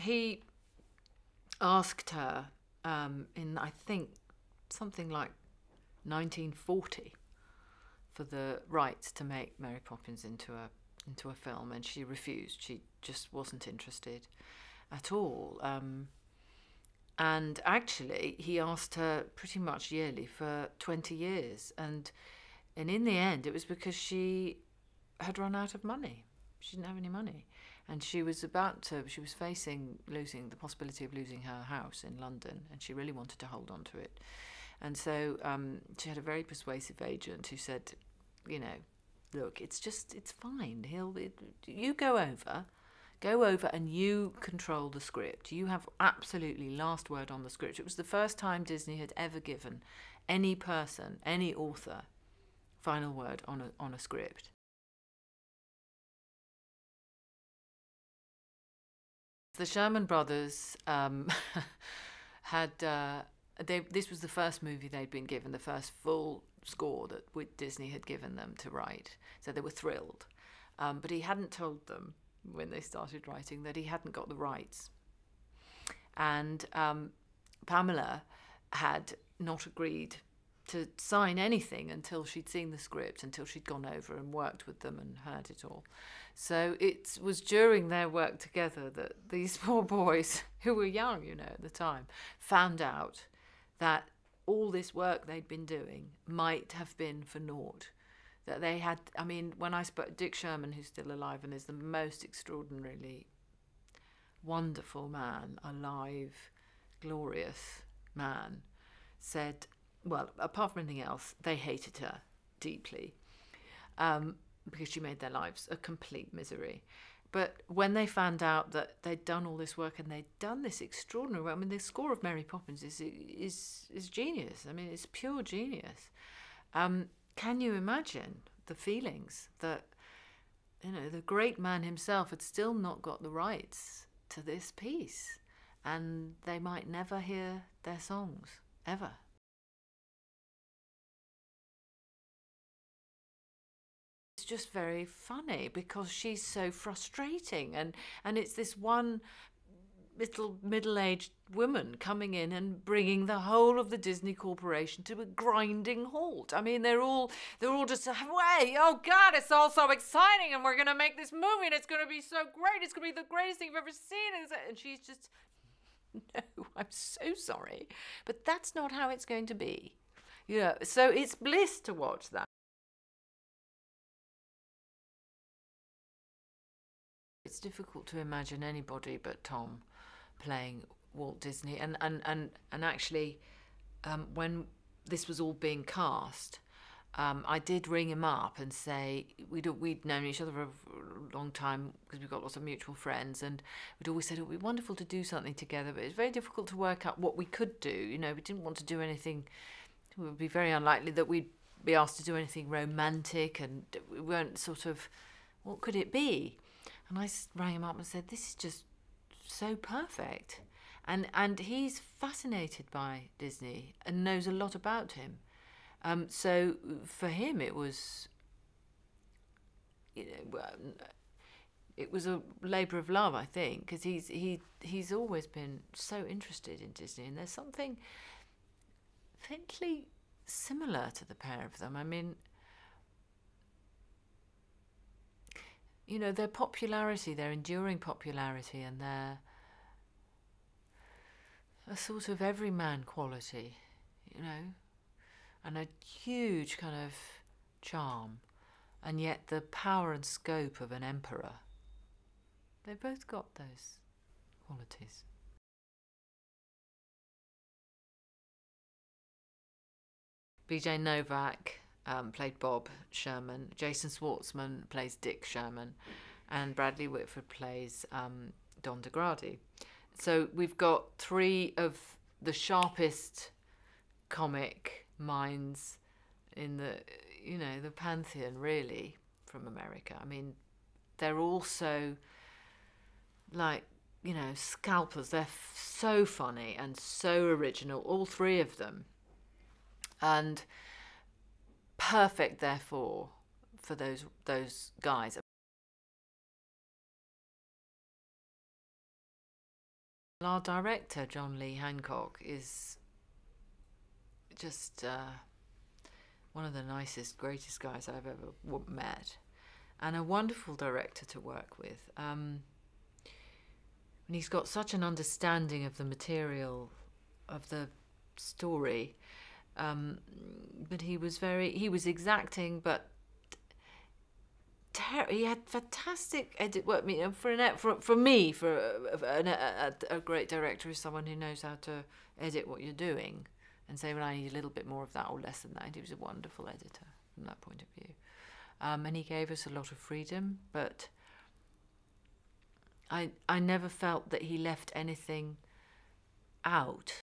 he asked her in, I think, something like 1940 for the rights to make Mary Poppins into a film, and she refused. She just wasn't interested at all. And actually, he asked her pretty much yearly for 20 years. And in the end, it was because she had run out of money. She didn't have any money. And she was facing the possibility of losing her house in London, and she really wanted to hold on to it. And so she had a very persuasive agent who said, you know, look, it's fine. You go over and you control the script. You have absolutely last word on the script. It was the first time Disney had ever given any person, any author, final word on a script. The Sherman Brothers this was the first movie they'd been given, the first full score that Disney had given them to write. So they were thrilled. But he hadn't told them when they started writing that he hadn't got the rights. And Pamela had not agreed to sign anything until she'd seen the script, until she'd gone over and worked with them and heard it all. So it was during their work together that these poor boys, who were young, you know, at the time, found out that all this work they'd been doing might have been for naught. That they had, I mean, when I spoke, Dick Sherman, who's still alive and is the most extraordinarily wonderful man, alive, glorious man, said, well, apart from anything else, they hated her deeply because she made their lives a complete misery. But when they found out that they'd done all this work and they'd done this extraordinary work, I mean, the score of Mary Poppins is genius. I mean, it's pure genius. Can you imagine the feelings that, you know, the great man himself had still not got the rights to this piece, and they might never hear their songs, ever. It's just very funny because she's so frustrating, and it's this one little middle-aged woman coming in and bringing the whole of the Disney Corporation to a grinding halt. I mean, they're all just, way, oh God, it's all so exciting, and we're going to make this movie, and it's going to be so great. It's going to be the greatest thing you've ever seen. And she's just, no, I'm so sorry, but that's not how it's going to be. You know, so it's bliss to watch that. It's difficult to imagine anybody but Tom playing Walt Disney, and actually when this was all being cast, I did ring him up and say we'd known each other for a long time because we've got lots of mutual friends, and we'd always said it would be wonderful to do something together, but it's very difficult to work out what we could do. You know, we didn't want to do anything. It would be very unlikely that we'd be asked to do anything romantic, and we weren't sort of, what could it be? And I rang him up and said, this is just so perfect. And he's fascinated by Disney and knows a lot about him. So for him it was, you know, it was a labour of love, I think, because he's always been so interested in Disney, and there's something faintly similar to the pair of them. I mean, you know, their popularity, their enduring popularity, and their a sort of everyman quality, you know, and a huge kind of charm, and yet the power and scope of an emperor. They've both got those qualities. B.J. Novak played Bob Sherman, Jason Schwartzman plays Dick Sherman, and Bradley Whitford plays Don DeGrady. So we've got three of the sharpest comic minds in the, you know, the pantheon, really, from America. I mean, they're all so, like, you know, scalpers. They're so funny and so original, all three of them. And perfect, therefore, for those guys. Our director, John Lee Hancock, is just one of the nicest, greatest guys I've ever met, and a wonderful director to work with. And he's got such an understanding of the material of the story, but he was exacting, but he had fantastic edit work. I mean, for a great director is someone who knows how to edit what you're doing and say, well, I need a little bit more of that or less than that. He was a wonderful editor from that point of view. And he gave us a lot of freedom, but I never felt that he left anything out.